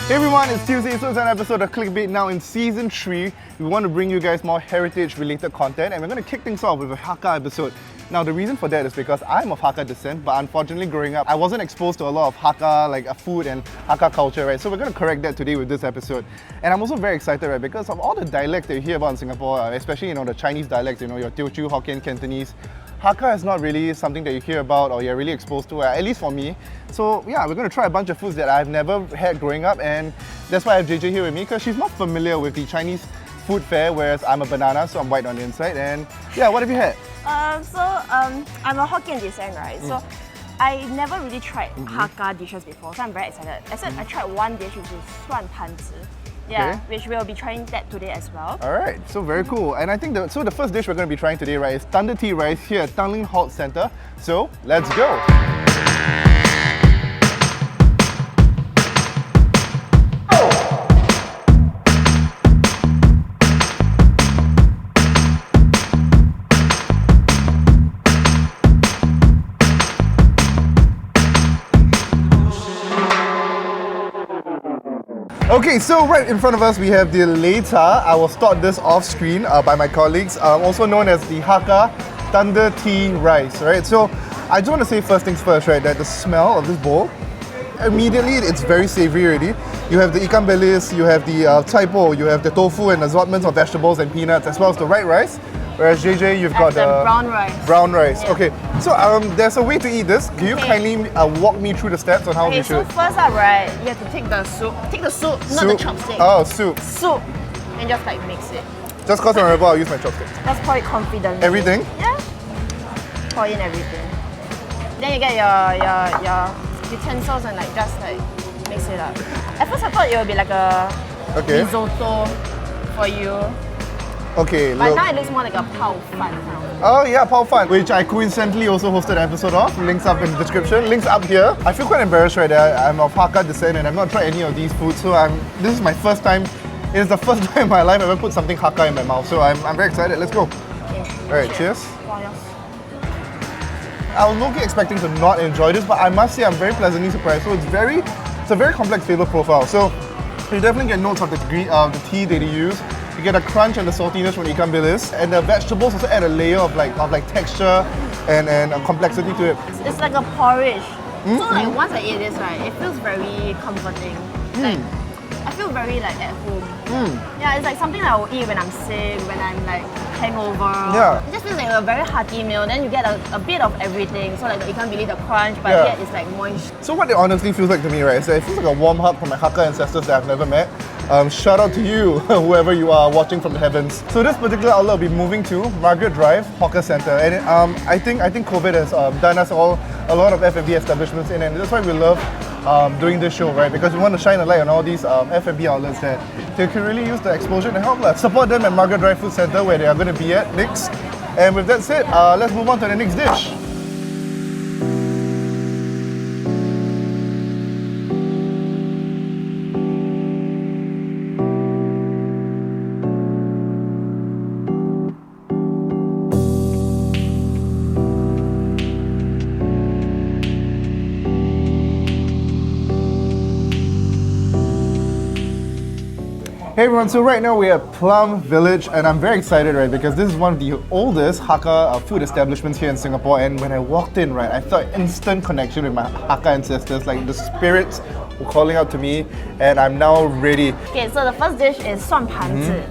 Hey everyone, it's Tuesday, so it's an episode of Clickbait now in Season 3. We want to bring you guys more heritage-related content and we're going to kick things off with a Hakka episode. Now the reason for that is because I'm of Hakka descent, but unfortunately growing up, I wasn't exposed to a lot of Hakka, like food and Hakka culture, right? So we're going to correct that today with this episode. And I'm also very excited, right? Because of all the dialects that you hear about in Singapore, especially, the Chinese dialects, your Teochew, Hokkien, Cantonese, Hakka is not really something that you hear about or you're really exposed to, at least for me. So yeah, we're going to try a bunch of foods that I've never had growing up, and that's why I have JJ here with me, because she's not familiar with the Chinese food fare, whereas I'm a banana, so I'm white on the inside. And yeah, what have you had? I'm a Hokkien descent, right? So I never really tried Hakka dishes before, so I'm very excited. Except I tried one dish, which is suan pan zi. Yeah, which we'll be trying that today as well. Alright, so very cool. And I think the first dish we're going to be trying today, right, is Thunder Tea Rice here at Tanglin Hall Centre. So let's go! Okay, so right in front of us we have the Leita. I will start this off screen by my colleagues, also known as the Hakka Thunder Tea Rice, right? So I just want to say first things first, right, that the smell of this bowl, immediately it's very savory already. You have the ikan bilis, you have the taipo, you have the tofu and assortments of vegetables and peanuts, as well as the white rice. Whereas JJ, you've got the brown rice. Brown rice. Yeah. Okay, so there's a way to eat this. Can you kindly walk me through the steps on how we should? So first up, right, you have to take the soup. Take the soup, not the chopstick. Oh, soup. Soup. And just like mix it. Just because I'm a rebel, I'll use my chopstick. Just pour it confidently. Everything? Yeah. Pour in everything. Then you get your utensils and like just like mix it up. At first I thought it would be like a risotto for you. Okay, but now it looks more like a pao fan now. Oh yeah, pao fan, which I coincidentally also hosted an episode of. Links up in the description, links up here. I feel quite embarrassed right there. I'm of Hakka descent and I've not tried any of these foods, so this is my first time. It's the first time in my life I've ever put something Hakka in my mouth, so I'm very excited. Let's go. Okay. Alright, cheers. I was low-key expecting to not enjoy this, but I must say I'm very pleasantly surprised. So it's a very complex flavor profile. So you definitely get notes of the tea that you use. You get a crunch and the saltiness from ikan bilis, and the vegetables also add a layer of texture and a complexity to it. It's like a porridge. So like once I eat this, right, it feels very comforting. Like I feel very like at home. Yeah, it's like something I will eat when I'm sick, when I'm like hangover. Yeah. It just feels like a very hearty meal. Then you get a bit of everything. So like the ikan bilis, the crunch, but yet it's like moist. So what it honestly feels like to me, right, is that it feels like a warm hug from my Hakka ancestors that I've never met. Shout out to you, whoever you are watching from the heavens. So this particular outlet will be moving to Margaret Drive Hawker Centre, and I think COVID has done us all a lot of F&B establishments in, and that's why we love doing this show, right? Because we want to shine a light on all these F&B outlets that they can really use the exposure to help us. Support them at Margaret Drive Food Centre, where they are going to be at next. And with that said, let's move on to the next dish. Hey everyone, so right now we're at Plum Village and I'm very excited, right, because this is one of the oldest Hakka food establishments here in Singapore, and when I walked in, right, I felt instant connection with my Hakka ancestors, like the spirits were calling out to me, and I'm now ready. Okay, so the first dish is suan pan zi.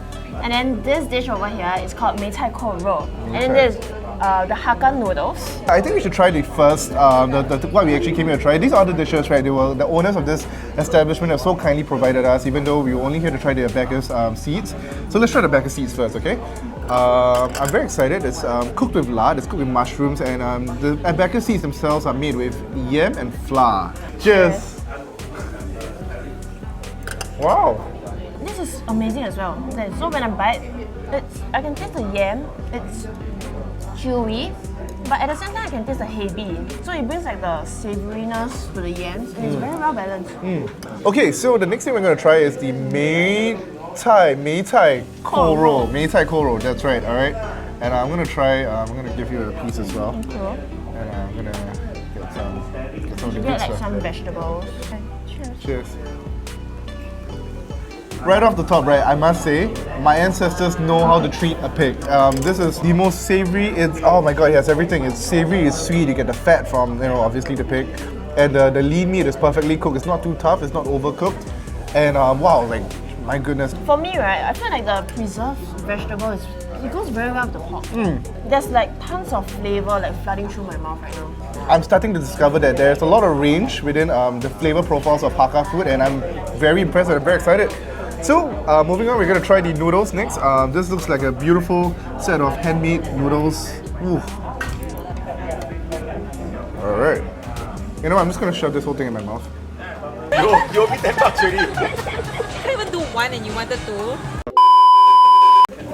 And then this dish over here is called mei cai ko rou. And then there's the Hakka noodles. I think we should try the first, what we actually came here to try. These are the dishes, right? The owners of this establishment have so kindly provided us, even though we were only here to try the abacus seeds. So let's try the abacus seeds first, okay? I'm very excited. It's cooked with lard, it's cooked with mushrooms, and the abacus seeds themselves are made with yam and flour. Cheers! Wow! This is amazing as well. So when I bite, I can taste the yam. It's chewy, but at the same time I can taste the heavy. So it brings like the savouriness to the yams, and it's very well balanced. Okay, so the next thing we're going to try is the Mei Cai Ko Rou. Mei Cai Ko Rou, that's right, alright? And I'm going to try, I'm going to give you a piece as well. Okay. And I'm going to get some of the good Get like stuff. some vegetables. Okay, cheers. Cheers. Right off the top, right, I must say, my ancestors know how to treat a pig. This is the most savory. It's, oh my god, it has everything. It's savory, it's sweet. You get the fat from, obviously the pig, and the lean meat is perfectly cooked. It's not too tough. It's not overcooked, and wow, like my goodness. For me, right, I feel like the preserved vegetable it goes very well with the pork. There's like tons of flavor like flooding through my mouth right now. I'm starting to discover that there's a lot of range within the flavor profiles of Hakka food, and I'm very impressed and I'm very excited. So, moving on, we're going to try the noodles next. This looks like a beautiful set of handmade noodles. Ooh. Alright. You know what, I'm just going to shove this whole thing in my mouth. You owe me 10 bucks already. You can't even do one and you wanted to.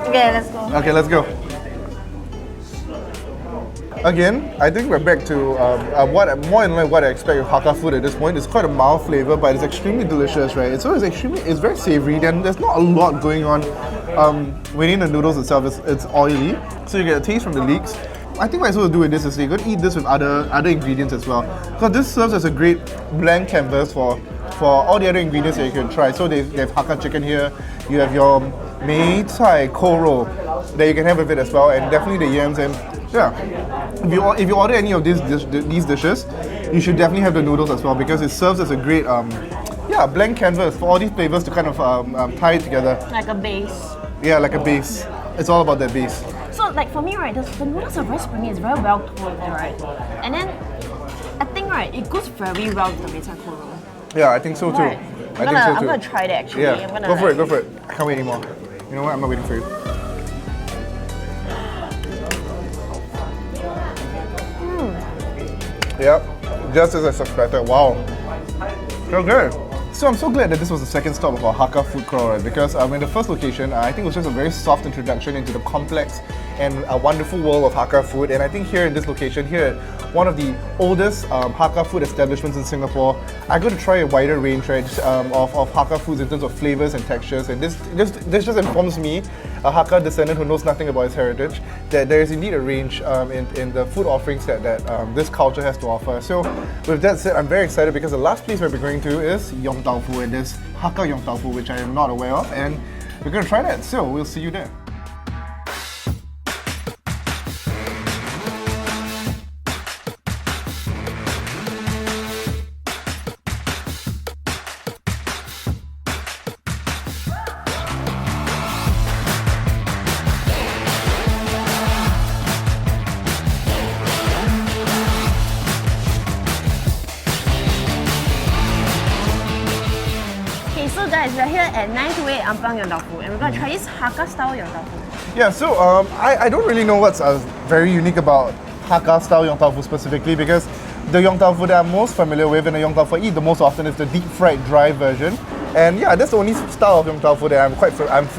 Okay, let's go. Okay, let's go. Again, I think we're back to more in line with what I expect of Hakka food at this point. It's quite a mild flavor, but it's extremely delicious, right? It's very savory. Then there's not a lot going on within the noodles itself. It's oily, so you get a taste from the leeks. I think what I'm supposed to do with this is you're going to eat this with other ingredients as well, because this serves as a great blank canvas for all the other ingredients that you can try. So they have Hakka chicken here. You have your mei cai koro that you can have with it as well, and definitely the yams. And yeah, if you order any of these dishes, you should definitely have the noodles as well, because it serves as a great blank canvas for all these flavors to kind of tie it together. Like a base. Yeah, like a base. It's all about that base. So like for me, right, the noodles are very springy. It's very well cooked, right? And then I think right, it goes very well with the mei cai koro. Yeah, I think so too. Right. I'm gonna try that actually. Yeah, I'm gonna, go for it, go for it. I can't wait anymore. You know what? I'm not waiting for you. Yep, just as I suspected. Wow. So good. So I'm so glad that this was the second stop of our Hakka food crawl, right? Because in the first location, I think it was just a very soft introduction into the complex and a wonderful world of Hakka food. And I think here in this location, here at one of the oldest Hakka food establishments in Singapore, I got to try a wider range, right, of Hakka foods in terms of flavors and textures. And this just informs me, a Hakka descendant who knows nothing about his heritage, that there is indeed a range in the food offerings that this culture has to offer. So with that said, I'm very excited because the last place we'll be going to is Yong Tau Fu, and there's Hakka Yong Tau Fu, which I am not aware of, and we're going to try that. So we'll see you there. So guys, we're here at Nightweight Ampang Yong Tau Fu, and we're gonna try this Hakka style Yong Tau Fu. Yeah, so I don't really know what's very unique about Hakka style Yong Tau Fu specifically, because the Yong Tau Fu that I'm most familiar with and the Yong Tau Fu I eat the most often is the deep fried dry version. And yeah, that's the only style of Yong Tau Fu that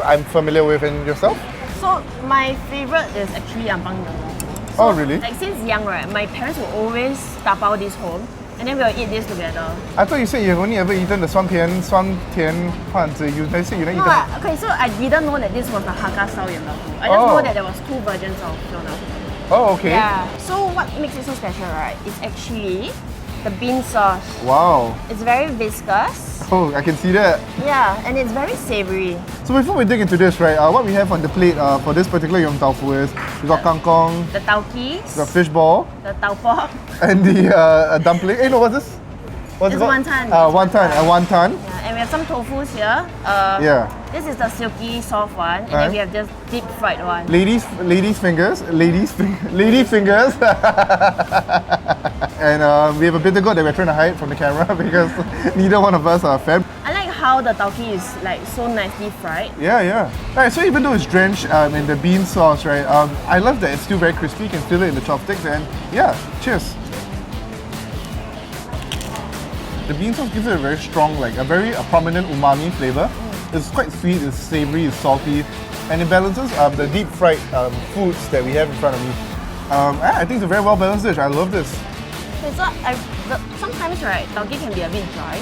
I'm familiar with. And yourself? So my favorite is actually Ampang Yong Tau Fu. So, Oh, really? Like since young, right, my parents will always tapao this home, and then we'll eat this together. I thought you said you've only ever eaten the 酸甜汉子. You said you didn't eat No, the... okay, so I didn't know that this was the Hakka style Yong Tau Fu. I just know that there was two versions of Yong Tau Fu. Oh, okay. Yeah. So what makes it so special, right? It's actually the bean sauce. Wow. It's very viscous. Oh, I can see that. Yeah, and it's very savory. So before we dig into this, right, what we have on the plate for this particular Yong Tau Fu is we got kangkong, The taukis, the fish ball, the tau pok, and the dumpling. Hey, no, what's this? What's It's it called? wonton. Wonton. yeah, and we have some tofus here. Yeah. This is the silky soft one, and Right. then we have just deep fried one. Lady fingers. And we have a bitter gourd that we're trying to hide from the camera because neither one of us are fab. I like how the tauki is like so nicely fried. Yeah. Alright, so even though it's drenched in the bean sauce, right, I love that it's still very crispy. You can feel it in the chopsticks, and yeah, cheers. The bean sauce gives it a very strong, like a prominent umami flavor. It's quite sweet, it's savory, it's salty, and it balances the deep fried foods that we have in front of me. I think it's a very well balanced dish. I love this. Okay, so sometimes right, tauki can be a bit dry.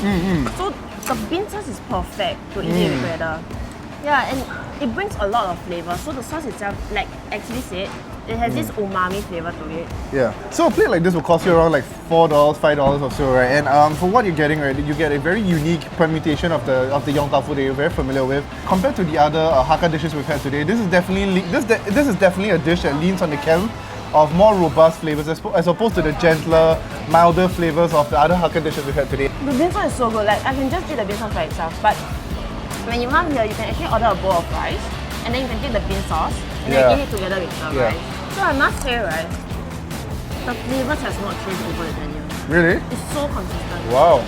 So the bean sauce is perfect to eat it together. Yeah, and it brings a lot of flavor. So the sauce itself, like Axley said, It has this umami flavor to it. Yeah. So a plate like this will cost you around like $4, $5 or so, right? And for what you're getting, right, you get a very unique permutation of the yong tau fu that you're very familiar with. Compared to the other Hakka dishes we've had today, this is definitely a dish that leans on the camp of more robust flavors as opposed to the gentler, milder flavors of the other Hakka dishes we've had today. The bean sauce is so good. Like I can just eat the bean sauce by itself, but when you come here, you can actually order a bowl of rice, and then you can take the bean sauce and then eat it together with the rice. So I must say, right, the flavors has not changed over the 10 years. Really? It's so consistent. Wow.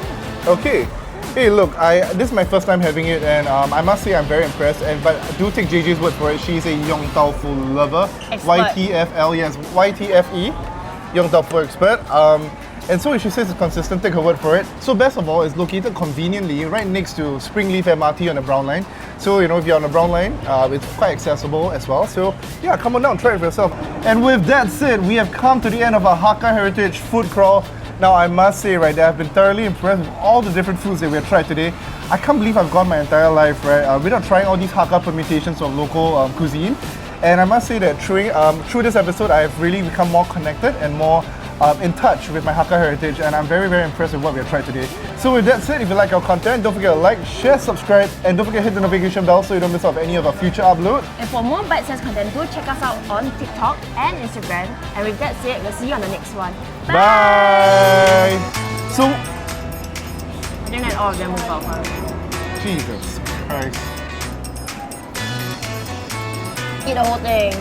Okay. Hey, look, this is my first time having it, and I must say I'm very impressed. But do take JJ's word for it. She's a yong tau fu lover. Expert. YTFL, yes, YTFE, yong tau fu expert. And so if she says it's consistent, take her word for it. So best of all, it's located conveniently right next to Springleaf MRT on the Brown Line. So you know, if you're on the Brown Line, it's quite accessible as well. So yeah, come on down, try it for yourself. And with that said, we have come to the end of our Hakka Heritage food crawl. Now I must say, right, that I've been thoroughly impressed with all the different foods that we have tried today. I can't believe I've gone my entire life, right, without trying all these Hakka permutations of local cuisine. And I must say that through this episode, I have really become more connected and more in touch with my Hakka heritage, and I'm very, very impressed with what we have tried today. So with that said, if you like our content, don't forget to like, share, subscribe, and don't forget to hit the notification bell so you don't miss out on any of our future uploads. And for more bite-sized content, do check us out on TikTok and Instagram. And with that said, we'll see you on the next one. Bye! So, I think that all of them move out. Jesus Christ. Eat the whole thing.